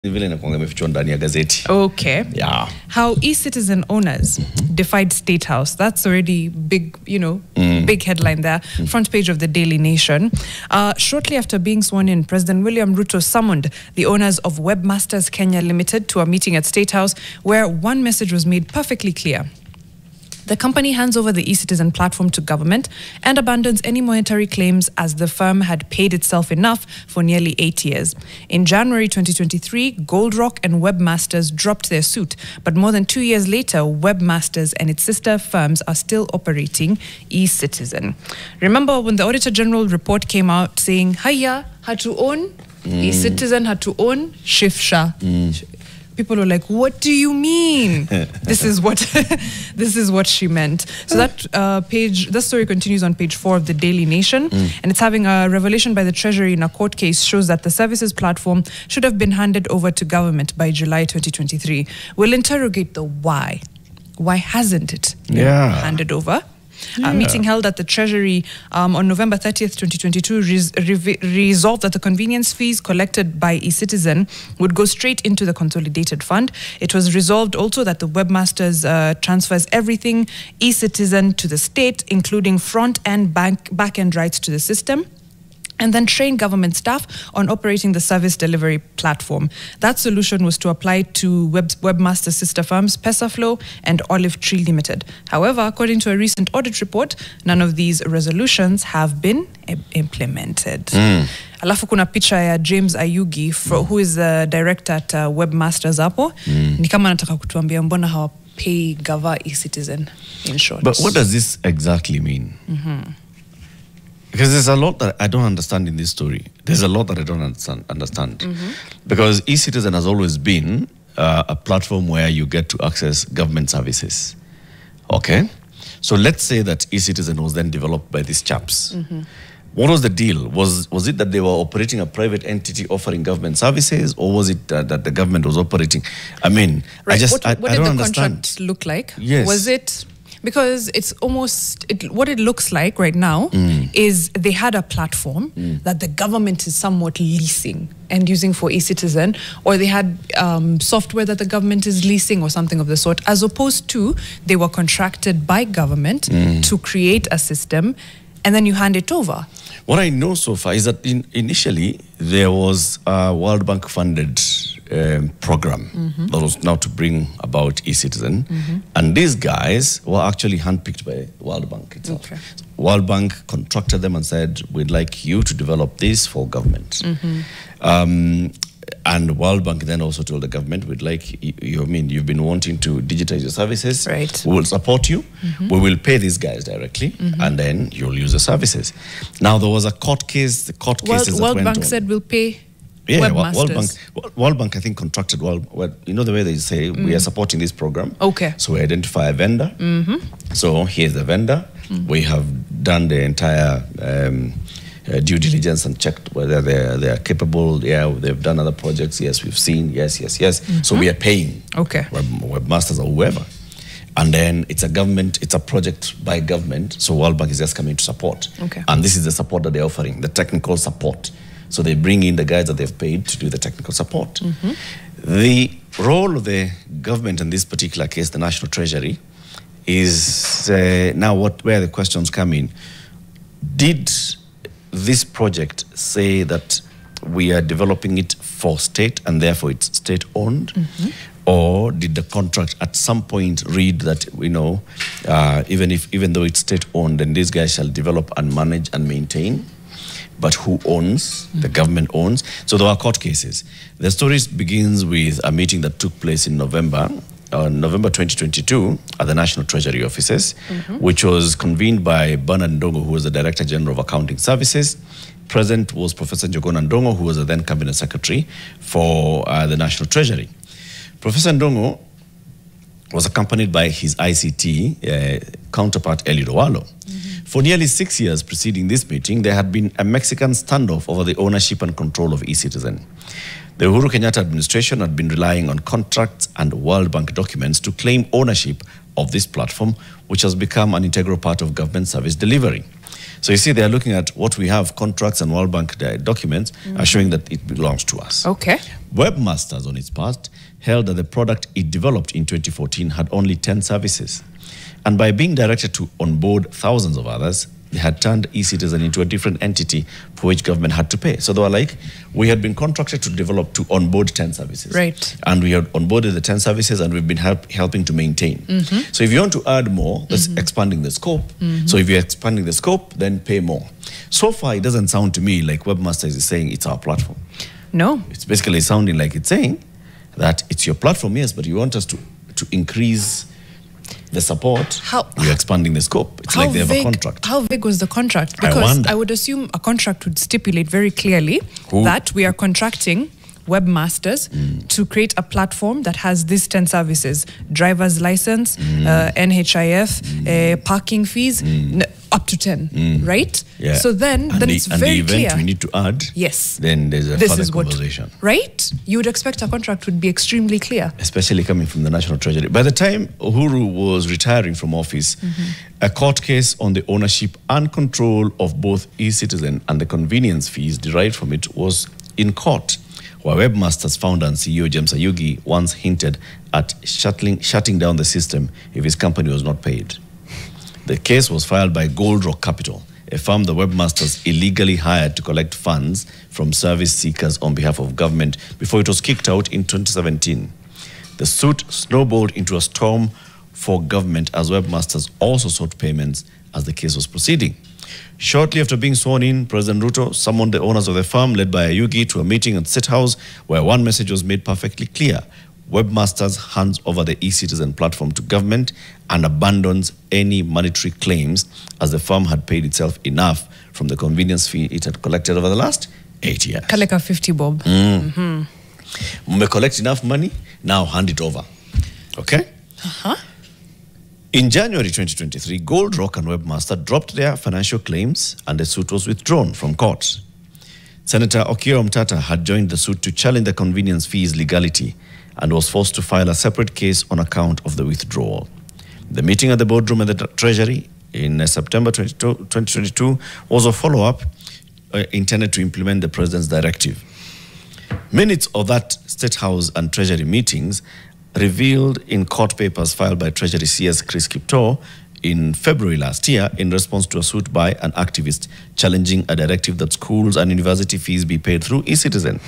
Okay. Yeah. How eCitizen owners defied State House. That's already big, big headline there. Front page of the Daily Nation. Shortly after being sworn in, President William Ruto summoned the owners of Webmasters Kenya Limited to a meeting at State House where one message was made perfectly clear. The company hands over the eCitizen platform to government and abandons any monetary claims as the firm had paid itself enough for nearly 8 years. In January 2023, Goldrock and Webmasters dropped their suit, but more than 2 years later, Webmasters and its sister firms are still operating eCitizen. Remember when the Auditor General report came out saying, Haya had to own, eCitizen had to own, Shifsha. People were like, what do you mean? This is what she meant. So that story continues on page 4 of the Daily Nation, and it's having a revelation by the Treasury in a court case shows that the services platform should have been handed over to government by July 2023. We'll interrogate the why. Why hasn't it been handed over? A meeting held at the Treasury on November 30th, 2022 resolved that the convenience fees collected by eCitizen would go straight into the consolidated fund. It was resolved also that the Webmasters transfers everything eCitizen to the state, including front and back-end rights to the system, and then train government staff on operating the service delivery platform. That solution was to apply to Webmaster sister firms Pesaflow and Olive Tree Limited. However, according to a recent audit report, none of these resolutions have been implemented. Alafu kuna picha ya James Ayugi, who is the director at Webmasters hapo. Ni kama anataka kutuambia mbona hawapay gava eCitizen, in short. But what does this exactly mean? Because there's a lot that I don't understand in this story. There's a lot that I don't understand. Because eCitizen has always been a platform where you get to access government services. Okay? So let's say that eCitizen was then developed by these chaps. What was the deal? Was it that they were operating a private entity offering government services, or was it that the government was operating? I mean, right. what did don't the understand. Contract look like? Yes. Was it... Because it's almost, what it looks like right now is they had a platform that the government is somewhat leasing and using for eCitizen, or they had software that the government is leasing or something of the sort, as opposed to they were contracted by government to create a system and then you hand it over. What I know so far is that initially there was a World Bank funded program that was now to bring about eCitizen, and these guys were actually handpicked by World Bank itself. Okay. World Bank contracted them and said, we'd like you to develop this for government. And World Bank then also told the government, we'd like you've been wanting to digitize your services. Right. We will support you. We will pay these guys directly, and then you'll use the services. Now, there was a court case. The court cases that went on. World Bank said we'll pay. Yeah, Webmasters. World Bank, I think, contracted you know the way they say, we are supporting this program. Okay. So we identify a vendor. So here's the vendor. We have done the entire due diligence and checked whether they are capable. Yeah, they've done other projects. Yes, we've seen. Yes. So we are paying. Okay. Webmasters or whoever. And then it's a project by government. So World Bank is just coming to support. Okay. And this is the support that they're offering, the technical support. So they bring in the guys that they've paid to do the technical support. The role of the government in this particular case, the National Treasury, is now where the questions come in. Did this project say that we are developing it for state and therefore it's state-owned? Or did the contract at some point read that, even though it's state-owned, then these guys shall develop and manage and maintain? But who owns? The government owns. So there are court cases. The story begins with a meeting that took place in November 2022 at the National Treasury offices, which was convened by Bernard Ndongo, who was the Director General of Accounting Services. Present was Professor Njogona Ndongo, who was the then Cabinet Secretary for the National Treasury. Professor Ndongo was accompanied by his ICT counterpart, Eliud Owalo. For nearly 6 years preceding this meeting, there had been a Mexican standoff over the ownership and control of eCitizen. The Uhuru Kenyatta administration had been relying on contracts and World Bank documents to claim ownership of this platform, which has become an integral part of government service delivery. So you see, they are looking at what we have, contracts and World Bank documents are showing that it belongs to us. Okay. Webmasters, on its part, held that the product it developed in 2014 had only 10 services. And by being directed to onboard thousands of others, they had turned eCitizen into a different entity for which government had to pay. So they were like, we had been contracted to onboard 10 services. Right. And we had onboarded the 10 services and we've been helping to maintain. So if you want to add more, that's expanding the scope. So if you're expanding the scope, then pay more. So far, it doesn't sound to me like Webmasters is saying it's our platform. No. It's basically sounding like it's saying that it's your platform, yes, but you want us to increase the support. You're expanding the scope. It's like they have a contract. How big was the contract? Because I would assume a contract would stipulate very clearly that we are contracting webmasters to create a platform that has these 10 services: driver's license, NHIF, parking fees, up to 10, right? Yeah. So then it's very clear. And the event we need to add, yes, then there's a further conversation. Right? You would expect a contract would be extremely clear. Especially coming from the National Treasury. By the time Uhuru was retiring from office, a court case on the ownership and control of both eCitizen and the convenience fees derived from it was in court, where Webmasters founder and CEO James Ayugi once hinted at shutting down the system if his company was not paid. The case was filed by Gold Rock Capital, a firm the Webmasters illegally hired to collect funds from service seekers on behalf of government before it was kicked out in 2017. The suit snowballed into a storm for government as Webmasters also sought payments as the case was proceeding. Shortly after being sworn in, President Ruto summoned the owners of the firm, led by Ayugi, to a meeting at State House where one message was made perfectly clear: Webmasters hands over the eCitizen platform to government and abandons any monetary claims, as the firm had paid itself enough from the convenience fee it had collected over the last 8 years. Kaleka 50 bob. Collect enough money, now hand it over. Okay? In January 2023, Gold Rock and Webmaster dropped their financial claims and the suit was withdrawn from court. Senator Okiya Omtata had joined the suit to challenge the convenience fees legality and was forced to file a separate case on account of the withdrawal. The meeting at the boardroom at the Treasury in September 2022 was a follow-up intended to implement the President's directive. Minutes of that State House and Treasury meetings revealed in court papers filed by Treasury CS Chris Kiptoo in February last year in response to a suit by an activist challenging a directive that schools and university fees be paid through eCitizen.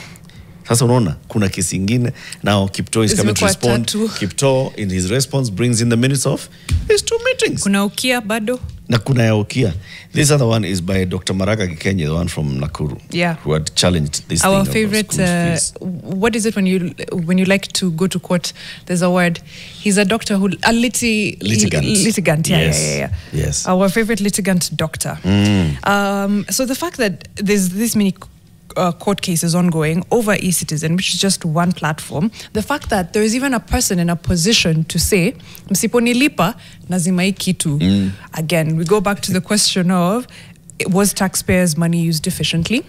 Sasa unaona kuna kesi ingine. Now Kiptoo is coming to respond. Kiptoo in his response brings in the minutes of these two meetings. Kuna Okiya bado. Na kuna ya Okiya. This other one is by Dr. Maraga Gikenye, the one from Nakuru. Yeah. Who had challenged this Our thing favorite, what is it when you like to go to court? There's a word. He's a doctor who, a litigant. Litigant, yeah. Yes. Our favorite litigant doctor. So the fact that there's this many court cases ongoing over eCitizen, which is just one platform, the fact that there is even a person in a position to say, msiponilipa lazima hii kitu. Again, we go back to the question of, was taxpayers' money used efficiently?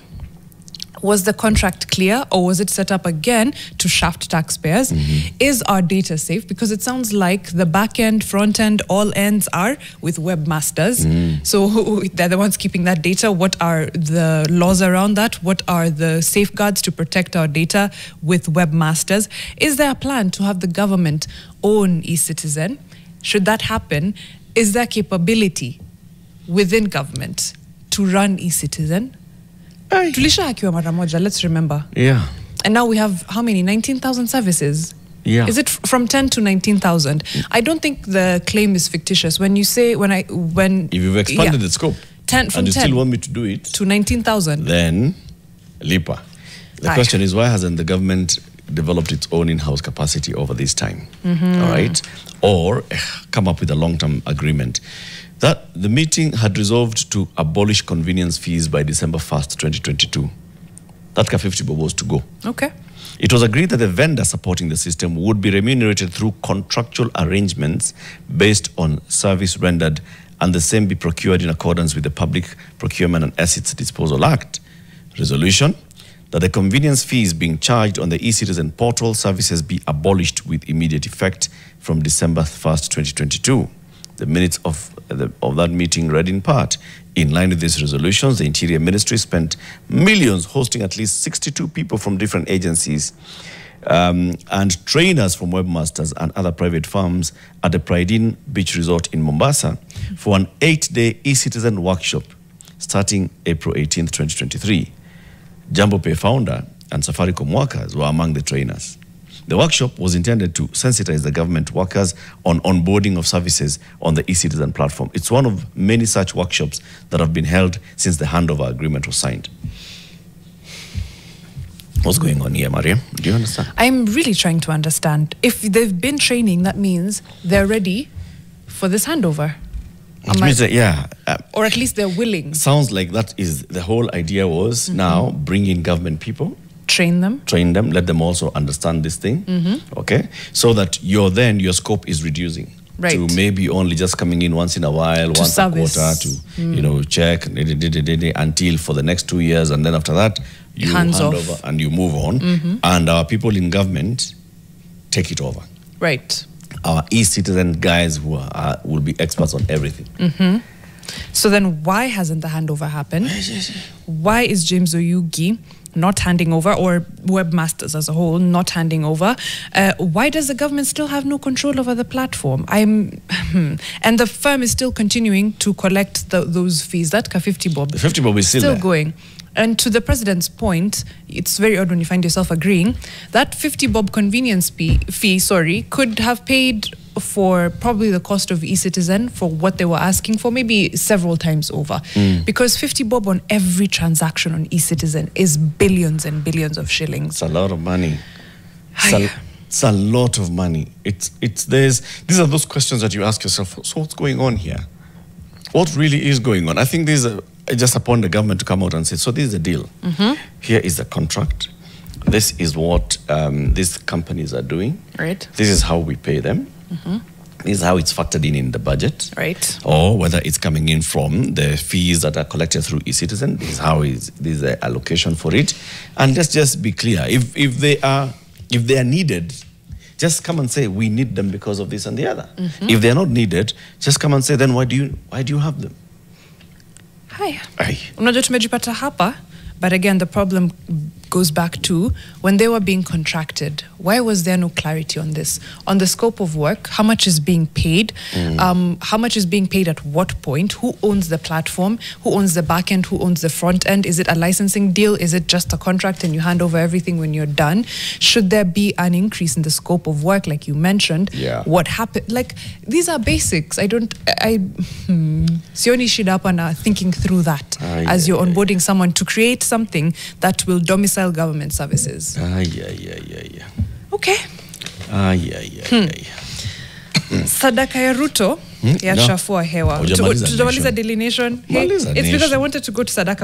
Was the contract clear, or was it set up again to shaft taxpayers? Is our data safe? Because it sounds like the back end, front end, all ends are with webmasters. So they're the ones keeping that data. What are the laws around that? What are the safeguards to protect our data with webmasters? Is there a plan to have the government own eCitizen? Should that happen, is there capability within government to run eCitizen? Tulisha hakiwa mara moja, let's remember. Yeah. And now we have how many? 19,000 services. Yeah. Is it from 10 to 19,000? I don't think the claim is fictitious. When you say if you've expanded the scope 10 from and you 10 still want me to do it to 19,000, then lipa. The question is, why hasn't the government developed its own in-house capacity over this time? All right, or come up with a long-term agreement? That the meeting had resolved to abolish convenience fees by December 1st, 2022. That ka 50 bob was to go. Okay. It was agreed that the vendor supporting the system would be remunerated through contractual arrangements based on service rendered, and the same be procured in accordance with the Public Procurement and Assets Disposal Act. Resolution: that the convenience fees being charged on the eCitizen portal services be abolished with immediate effect from December 1st, 2022. The minutes of that meeting read in part: In line with these resolutions, the Interior Ministry spent millions hosting at least 62 people from different agencies and trainers from webmasters and other private firms at the Pride Inn Beach Resort in Mombasa for an 8-day eCitizen workshop starting April 18th, 2023. Jambo Pay founder and Safaricom workers were among the trainers. The workshop was intended to sensitize the government workers on onboarding of services on the eCitizen platform. It's one of many such workshops that have been held since the handover agreement was signed. What's going on here, Mariam? Do you understand? I'm really trying to understand. If they've been training, that means they're ready for this handover. It means that, yeah. Or at least they're willing. Sounds like that is the whole idea was now bring in government people. Train them, let them also understand this thing, okay? So that your scope is reducing to maybe only just coming in once in a while, once a quarter to, check until for the next 2 years, and then after that, you hand over and you move on, and our people in government take it over. Right. Our eCitizen guys who will be experts on everything. So then why hasn't the handover happened? Why is James Oyugi not handing over, or webmasters as a whole not handing over? Why does the government still have no control over the platform? And the firm is still continuing to collect those fees. That 50 bob. The 50 bob is still going. And to the president's point, it's very odd when you find yourself agreeing. That 50 bob convenience fee, could have paid for probably the cost of eCitizen for what they were asking for, maybe several times over. Because 50 bob on every transaction on eCitizen is billions and billions of shillings. It's a lot of money. It's a lot of money. These are those questions that you ask yourself, so what's going on here? What really is going on? I think these are just upon the government to come out and say, so this is the deal. Here is the contract. This is what these companies are doing. Right. This is how we pay them. This is how it's factored in the budget. Right. Or whether it's coming in from the fees that are collected through eCitizen. This is the allocation for it. And let's just be clear. If they are needed, just come and say we need them because of this and the other. If they are not needed, just come and say then why do you have them? Unajua tumejipata hapa, but again the problem goes back to when they were being contracted. Why was there no clarity on this? On the scope of work, how much is being paid, how much is being paid at what point, who owns the platform, who owns the back end, who owns the front end? Is it a licensing deal? Is it just a contract and you hand over everything when you're done? Should there be an increase in the scope of work like you mentioned? What happened? Like, these are basics. Sioni shida hapa na thinking through that as you're onboarding someone to create something that will domicile government services. Okay. Sadaka ya Ruto ya chafua hewa. Tutamaliza delineation. It's because I wanted to go to Sadaka.